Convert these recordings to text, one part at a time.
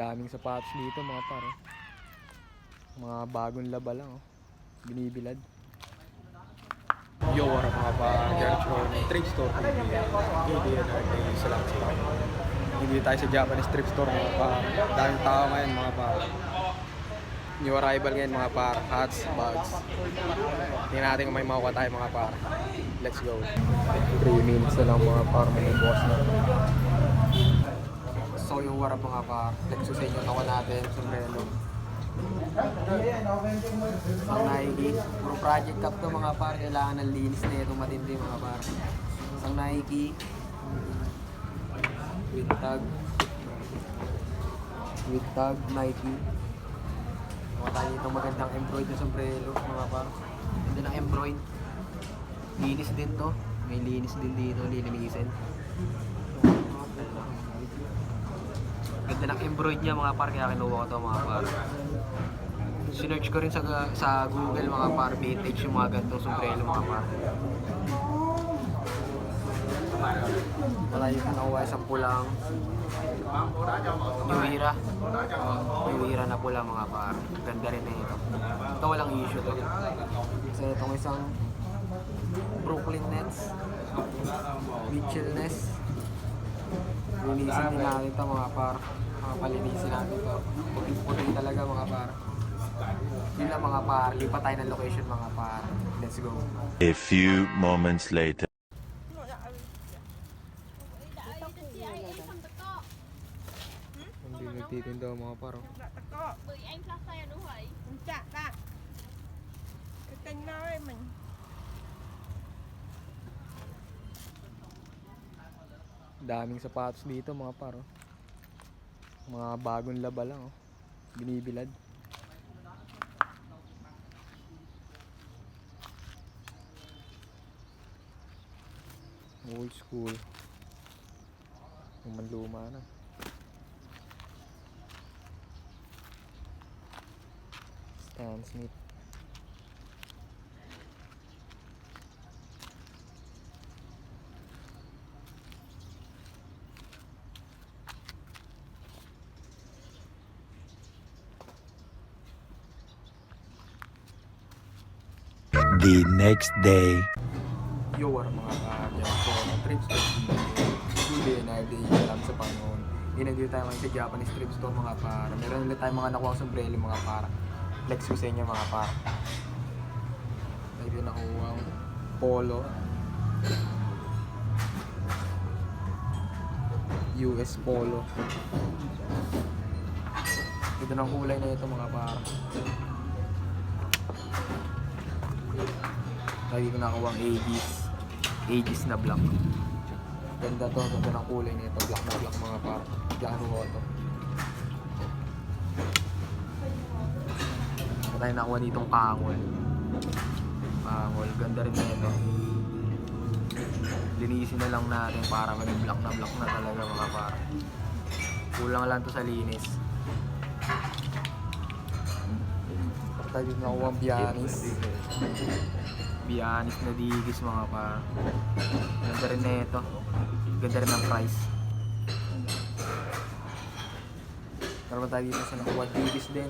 Daming sapatos dito mga par. Mga bagong laba lang oh. Binibilad. Yo, what up mga par? Diretso ng thrift store. Salamat sa Panginoon. Hindi tayo sa Japanese thrift store mga par. Daming tao ngayon mga par. New arrival ngayon mga par. Hats, bags. Tingnan natin kung may makuha tayo mga par. Let's go. 3 minutes na lang mga par. May boss na. So yung what up mga par. Let's go sa inyo. Nakuha natin. Sombrero. Ang Nike. Puro project cup to mga par. Kailangan ng linis na ito matindi mga par. Ang Nike. With tag Nike. Mga tayo itong magandang embroid na sombrero mga par. Hindi na embroid. Linis din to. May linis din dito. Lilinisin. Ganda ng embroid niya mga par. Kaya kinuha ko to mga par. Sinearch ko rin sa Google mga par. Vintage yung mga gantong sombrero mga par. Malayo ko nakuha isang pulang New Era na pula mga par. Ganda rin na ito. Ito walang issue to. Kasi itong isang Brooklyn Nets Mitchell Ness. Linisin din natin ito mga par. Palinisin natin ito. Puti talaga mga par. Yun lang mga par. Lipat tayo ng location mga par. Let's go. A few moments later. Hindi nagtitinda mga par. Bữa anh pha xe đúng vậy? Chạ đã. Cái kênh nào ấy mình. Daming sapatos dito mga par. Mga bagong laba lang oh. Binibilad. Old school. Luma na. Stan Smith. The next day. Yo, what up mga kagyan ko ng thrift store. Good day and every day. Salamat sa Panginoon. Nandito tayo ngayon sa Japanese thrift store mga para. Meron ulit tayong mga nakuha sombrero mga para. Flex ko sa inyo mga para. Mayroon din nakuha ang polo. US polo. Ito ng kulay na ito mga para. Lagi ko nakuha ang Aegis na black. Ganda to, ganda ng kulay nito. Black na black mga par. Black ano ko to. Tayo nakuha ditong pangol. Ganda rin na ito. Linisin na lang natin para maging black na talaga mga par. Kulang lang to sa linis. Tayo dito nakuha ang Bianis na digis mga par. Ganda rin na ito. Ganda rin ang price. Pero tayo dito sa nakuha digis din.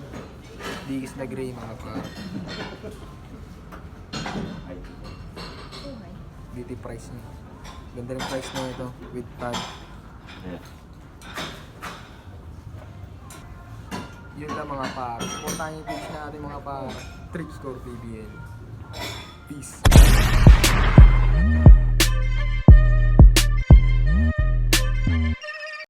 Digis na gray mga par. Beauty price niya. Ganda rin price na ito with tag. Yun lang mga par. Supportahan yung page natin mga par. Thrift Store PBL. Peace.